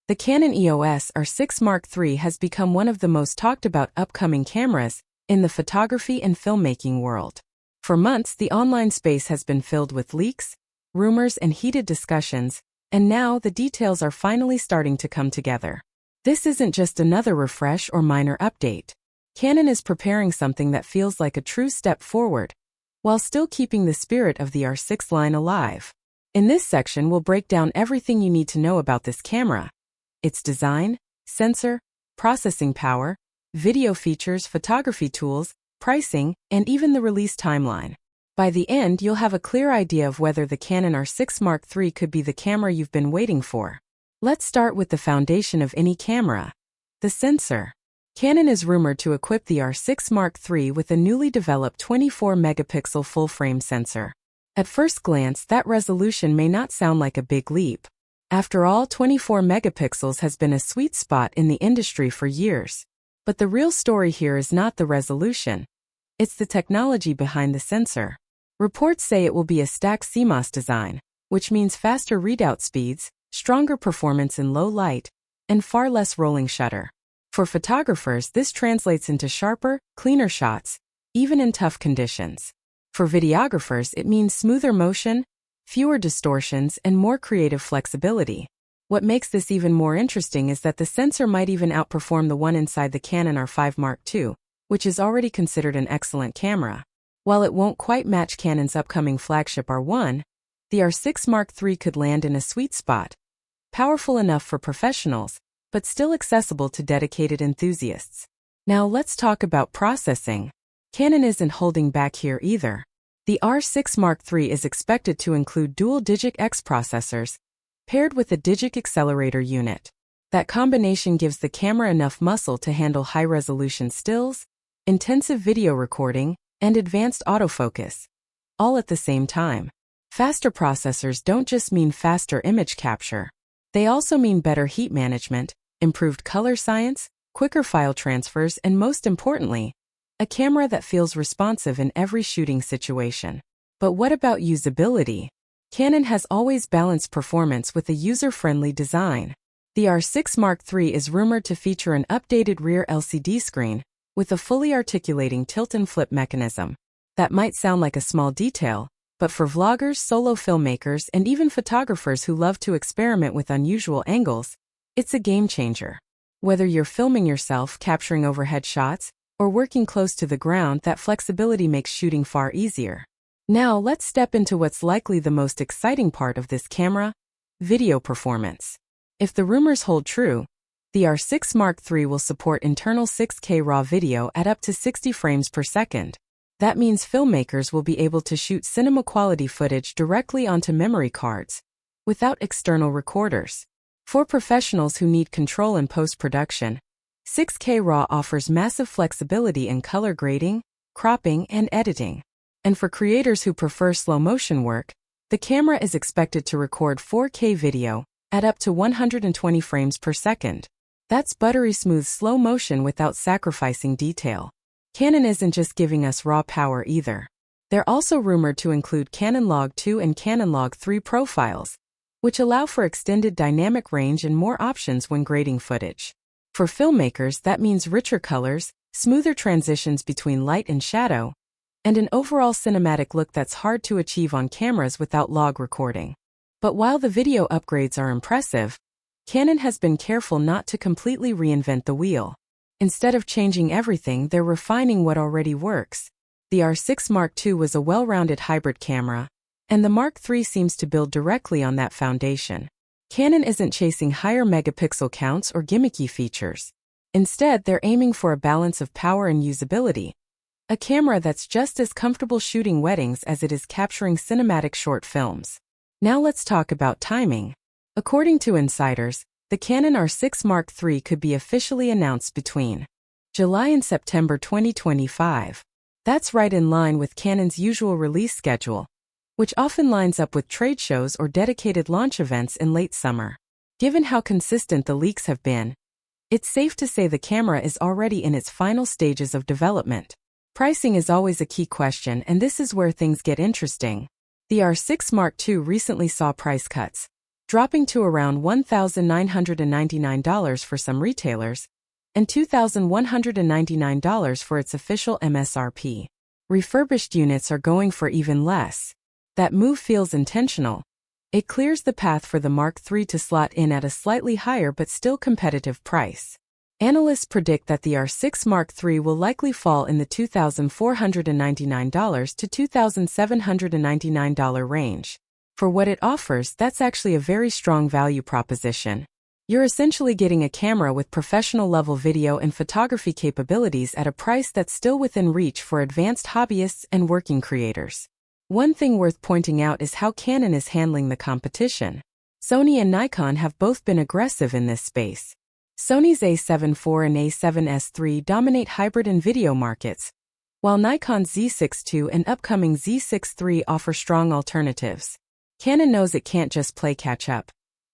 The Canon EOS R6 Mark III has become one of the most talked about upcoming cameras in the photography and filmmaking world. For months, the online space has been filled with leaks, rumors, and heated discussions, and now the details are finally starting to come together. This isn't just another refresh or minor update. Canon is preparing something that feels like a true step forward, while still keeping the spirit of the R6 line alive. In this section, we'll break down everything you need to know about this camera: its design, sensor, processing power, video features, photography tools, pricing, and even the release timeline. By the end, you'll have a clear idea of whether the Canon R6 Mark III could be the camera you've been waiting for. Let's start with the foundation of any camera: the sensor. Canon is rumored to equip the R6 Mark III with a newly developed 24-megapixel full-frame sensor. At first glance, that resolution may not sound like a big leap. After all, 24 megapixels has been a sweet spot in the industry for years. But the real story here is not the resolution. It's the technology behind the sensor. Reports say it will be a stacked CMOS design, which means faster readout speeds, stronger performance in low light, and far less rolling shutter. For photographers, this translates into sharper, cleaner shots, even in tough conditions. For videographers, it means smoother motion, fewer distortions, and more creative flexibility. What makes this even more interesting is that the sensor might even outperform the one inside the Canon R5 Mark II, which is already considered an excellent camera. While it won't quite match Canon's upcoming flagship R1, the R6 Mark III could land in a sweet spot, powerful enough for professionals, but still accessible to dedicated enthusiasts. Now let's talk about processing. Canon isn't holding back here either. The R6 Mark III is expected to include dual Digic X processors, paired with a Digic accelerator unit. That combination gives the camera enough muscle to handle high-resolution stills, intensive video recording, and advanced autofocus, all at the same time. Faster processors don't just mean faster image capture. They also mean better heat management, improved color science, quicker file transfers, and most importantly, a camera that feels responsive in every shooting situation. But what about usability? Canon has always balanced performance with a user-friendly design. The R6 Mark III is rumored to feature an updated rear LCD screen with a fully articulating tilt and flip mechanism. That might sound like a small detail, but for vloggers, solo filmmakers, and even photographers who love to experiment with unusual angles, it's a game changer. Whether you're filming yourself, capturing overhead shots, or working close to the ground, that flexibility makes shooting far easier. Now let's step into what's likely the most exciting part of this camera: video performance. If the rumors hold true, the R6 Mark III will support internal 6K RAW video at up to 60 frames per second. That means filmmakers will be able to shoot cinema-quality footage directly onto memory cards, without external recorders. For professionals who need control in post-production, 6K RAW offers massive flexibility in color grading, cropping, and editing. And for creators who prefer slow-motion work, the camera is expected to record 4K video at up to 120 frames per second. That's buttery smooth slow motion without sacrificing detail. Canon isn't just giving us raw power either. They're also rumored to include Canon Log 2 and Canon Log 3 profiles, which allow for extended dynamic range and more options when grading footage. For filmmakers, that means richer colors, smoother transitions between light and shadow, and an overall cinematic look that's hard to achieve on cameras without log recording. But while the video upgrades are impressive, Canon has been careful not to completely reinvent the wheel. Instead of changing everything, they're refining what already works. The R6 Mark II was a well-rounded hybrid camera, and the Mark III seems to build directly on that foundation. Canon isn't chasing higher megapixel counts or gimmicky features. Instead, they're aiming for a balance of power and usability. A camera that's just as comfortable shooting weddings as it is capturing cinematic short films. Now let's talk about timing. According to insiders, the Canon R6 Mark III could be officially announced between July and September 2025. That's right in line with Canon's usual release schedule, which often lines up with trade shows or dedicated launch events in late summer. Given how consistent the leaks have been, it's safe to say the camera is already in its final stages of development. Pricing is always a key question, and this is where things get interesting. The R6 Mark II recently saw price cuts, dropping to around $1,999 for some retailers and $2,199 for its official MSRP. Refurbished units are going for even less. That move feels intentional. It clears the path for the Mark III to slot in at a slightly higher but still competitive price. Analysts predict that the R6 Mark III will likely fall in the $2,499 to $2,799 range. For what it offers, that's actually a very strong value proposition. You're essentially getting a camera with professional-level video and photography capabilities at a price that's still within reach for advanced hobbyists and working creators. One thing worth pointing out is how Canon is handling the competition. Sony and Nikon have both been aggressive in this space. Sony's A7 IV and A7S III dominate hybrid and video markets, while Nikon's Z6 II and upcoming Z6 III offer strong alternatives. Canon knows it can't just play catch-up.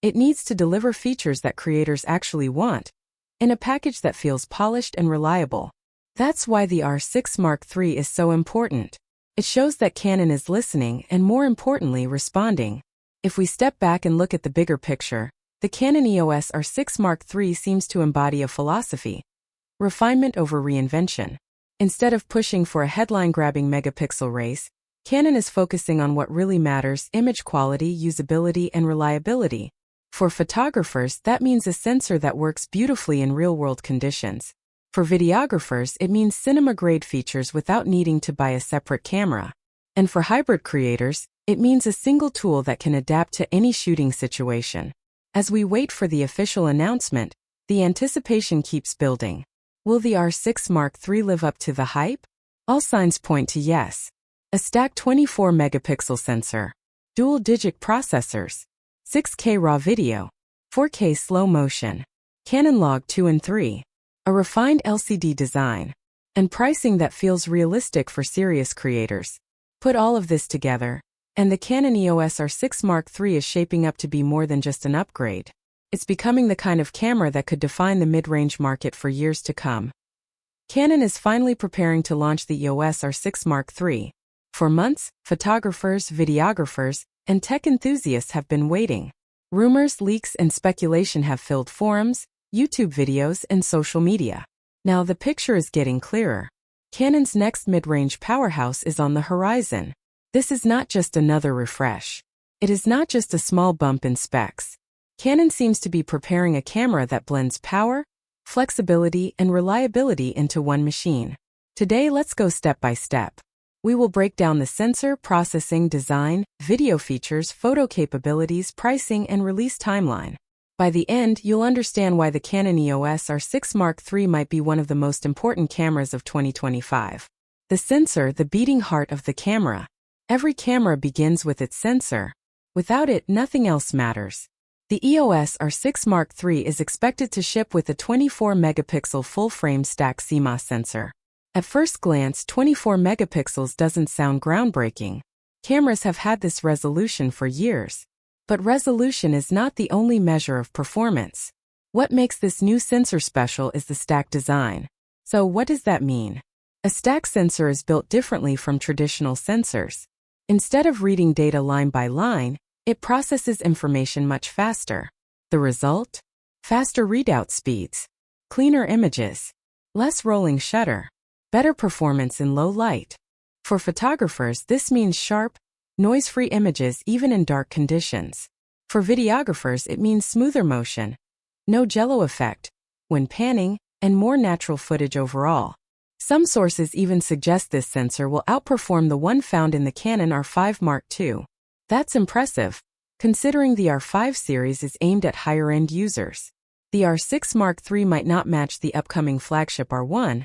It needs to deliver features that creators actually want, in a package that feels polished and reliable. That's why the R6 Mark III is so important. It shows that Canon is listening and, more importantly, responding. If we step back and look at the bigger picture, the Canon EOS R6 Mark III seems to embody a philosophy: refinement over reinvention. Instead of pushing for a headline-grabbing megapixel race, Canon is focusing on what really matters: image quality, usability, and reliability. For photographers, that means a sensor that works beautifully in real-world conditions. For videographers, it means cinema-grade features without needing to buy a separate camera. And for hybrid creators, it means a single tool that can adapt to any shooting situation. As we wait for the official announcement, the anticipation keeps building. Will the R6 Mark III live up to the hype? All signs point to yes. A stacked 24-megapixel sensor, dual-digit processors, 6K RAW video, 4K slow motion, Canon Log 2 and 3, a refined LCD design, and pricing that feels realistic for serious creators. Put all of this together, and the Canon EOS R6 Mark III is shaping up to be more than just an upgrade. It's becoming the kind of camera that could define the mid-range market for years to come. Canon is finally preparing to launch the EOS R6 Mark III. For months, photographers, videographers, and tech enthusiasts have been waiting. Rumors, leaks, and speculation have filled forums, YouTube videos, and social media. Now the picture is getting clearer. Canon's next mid-range powerhouse is on the horizon. This is not just another refresh. It is not just a small bump in specs. Canon seems to be preparing a camera that blends power, flexibility, and reliability into one machine. Today, let's go step by step. We will break down the sensor, processing, design, video features, photo capabilities, pricing, and release timeline. By the end, you'll understand why the Canon EOS R6 Mark III might be one of the most important cameras of 2025. The sensor, the beating heart of the camera. Every camera begins with its sensor. Without it, nothing else matters. The EOS R6 Mark III is expected to ship with a 24-megapixel full-frame stack CMOS sensor. At first glance, 24 megapixels doesn't sound groundbreaking. Cameras have had this resolution for years. But resolution is not the only measure of performance. What makes this new sensor special is the stack design. So what does that mean? A stack sensor is built differently from traditional sensors. Instead of reading data line by line, it processes information much faster. The result? Faster readout speeds, cleaner images, less rolling shutter, better performance in low light. For photographers, this means sharp, noise-free images even in dark conditions. For videographers, it means smoother motion, no jello effect when panning, and more natural footage overall. Some sources even suggest this sensor will outperform the one found in the Canon R5 Mark II. That's impressive, considering the R5 series is aimed at higher-end users. The R6 Mark III might not match the upcoming flagship R1,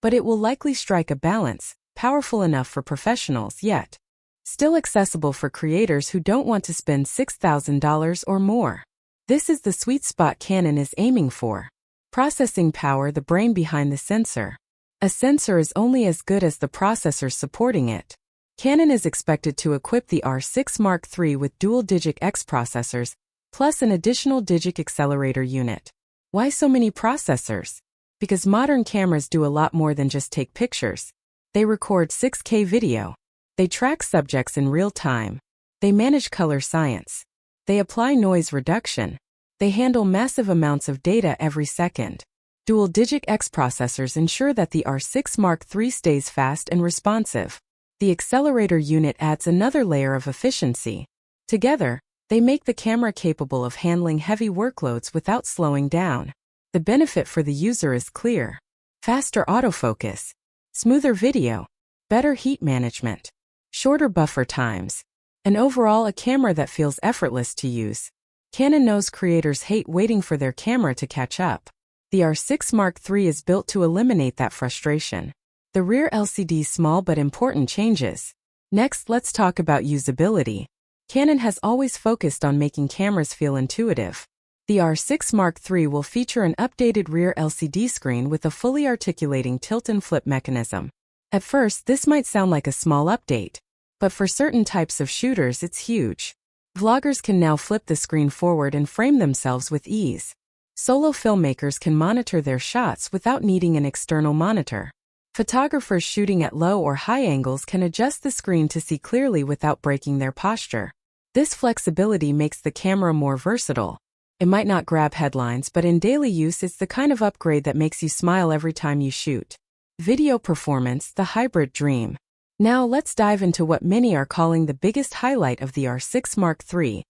but it will likely strike a balance, powerful enough for professionals yet still accessible for creators who don't want to spend $6,000 or more. This is the sweet spot Canon is aiming for. Processing power, the brain behind the sensor. A sensor is only as good as the processors supporting it. Canon is expected to equip the R6 Mark III with dual-digit X processors, plus an additional digic accelerator unit. Why so many processors? Because modern cameras do a lot more than just take pictures. They record 6K video. They track subjects in real time. They manage color science. They apply noise reduction. They handle massive amounts of data every second. Dual Digit-X processors ensure that the R6 Mark III stays fast and responsive. The accelerator unit adds another layer of efficiency. Together, they make the camera capable of handling heavy workloads without slowing down. The benefit for the user is clear. Faster autofocus, smoother video, better heat management, shorter buffer times, and overall a camera that feels effortless to use. Canon knows creators hate waiting for their camera to catch up. The R6 Mark III is built to eliminate that frustration. The rear LCD's small but important changes. Next, let's talk about usability. Canon has always focused on making cameras feel intuitive. The R6 Mark III will feature an updated rear LCD screen with a fully articulating tilt and flip mechanism. At first, this might sound like a small update, but for certain types of shooters it's huge. Vloggers can now flip the screen forward and frame themselves with ease. Solo filmmakers can monitor their shots without needing an external monitor. Photographers shooting at low or high angles can adjust the screen to see clearly without breaking their posture. This flexibility makes the camera more versatile. It might not grab headlines, but in daily use it's the kind of upgrade that makes you smile every time you shoot. Video performance, the hybrid dream. Now let's dive into what many are calling the biggest highlight of the R6 Mark III,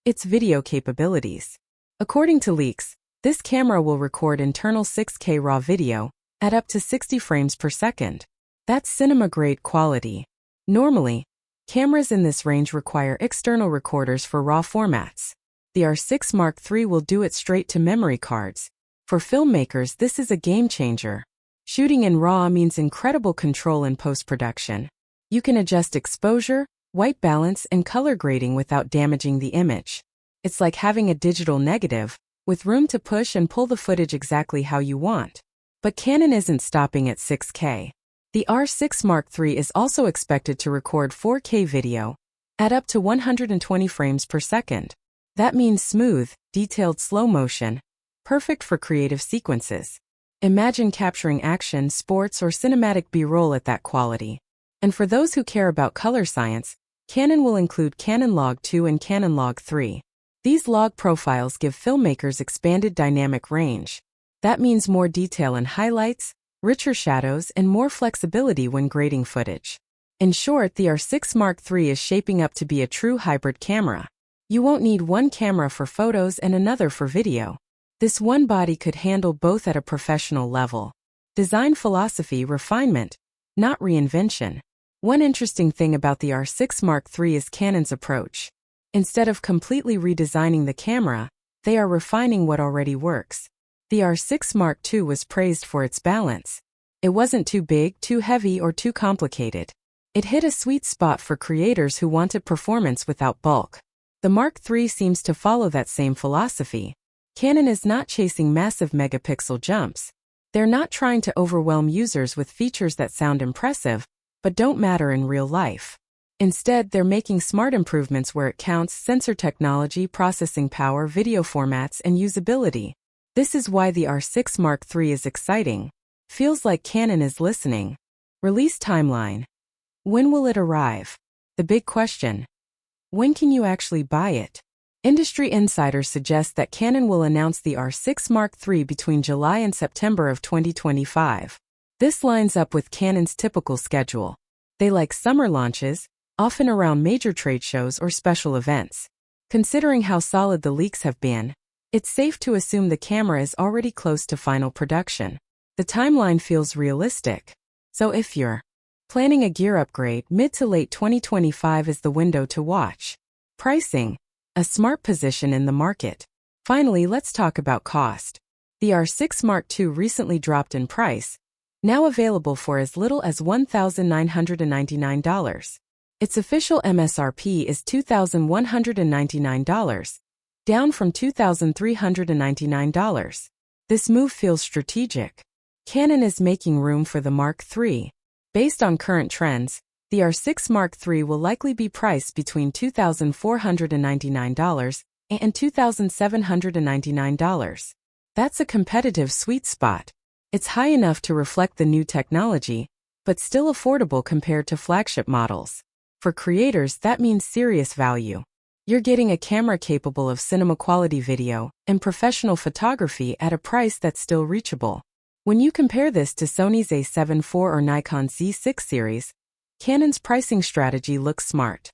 its video capabilities. According to leaks, this camera will record internal 6K RAW video at up to 60 frames per second. That's cinema-grade quality. Normally, cameras in this range require external recorders for RAW formats. The R6 Mark III will do it straight to memory cards. For filmmakers, this is a game changer. Shooting in RAW means incredible control in post-production. You can adjust exposure, white balance, and color grading without damaging the image. It's like having a digital negative, with room to push and pull the footage exactly how you want. But Canon isn't stopping at 6K. The R6 Mark III is also expected to record 4K video at up to 120 frames per second. That means smooth, detailed slow motion, perfect for creative sequences. Imagine capturing action, sports, or cinematic B-roll at that quality. And for those who care about color science, Canon will include Canon Log 2 and Canon Log 3. These log profiles give filmmakers expanded dynamic range. That means more detail in highlights, richer shadows, and more flexibility when grading footage. In short, the R6 Mark III is shaping up to be a true hybrid camera. You won't need one camera for photos and another for video. This one body could handle both at a professional level. Design philosophy, refinement, not reinvention. One interesting thing about the R6 Mark III is Canon's approach. Instead of completely redesigning the camera, they are refining what already works. The R6 Mark II was praised for its balance. It wasn't too big, too heavy, or too complicated. It hit a sweet spot for creators who wanted performance without bulk. The Mark III seems to follow that same philosophy. Canon is not chasing massive megapixel jumps. They're not trying to overwhelm users with features that sound impressive, but don't matter in real life. Instead, they're making smart improvements where it counts: sensor technology, processing power, video formats, and usability. This is why the R6 Mark III is exciting. Feels like Canon is listening. Release timeline. When will it arrive? The big question. When can you actually buy it? Industry insiders suggest that Canon will announce the R6 Mark III between July and September of 2025. This lines up with Canon's typical schedule. They like summer launches, often around major trade shows or special events. Considering how solid the leaks have been, it's safe to assume the camera is already close to final production. The timeline feels realistic. So if you're planning a gear upgrade, mid to late 2025 is the window to watch. Pricing. A smart position in the market. Finally, let's talk about cost. The R6 Mark II recently dropped in price, now available for as little as $1,999. Its official MSRP is $2,199, down from $2,399. This move feels strategic. Canon is making room for the Mark III. Based on current trends, the R6 Mark III will likely be priced between $2,499 and $2,799. That's a competitive sweet spot. It's high enough to reflect the new technology, but still affordable compared to flagship models. For creators, that means serious value. You're getting a camera capable of cinema-quality video and professional photography at a price that's still reachable. When you compare this to Sony's A7 IV or Nikon's Z6 series, Canon's pricing strategy looks smart.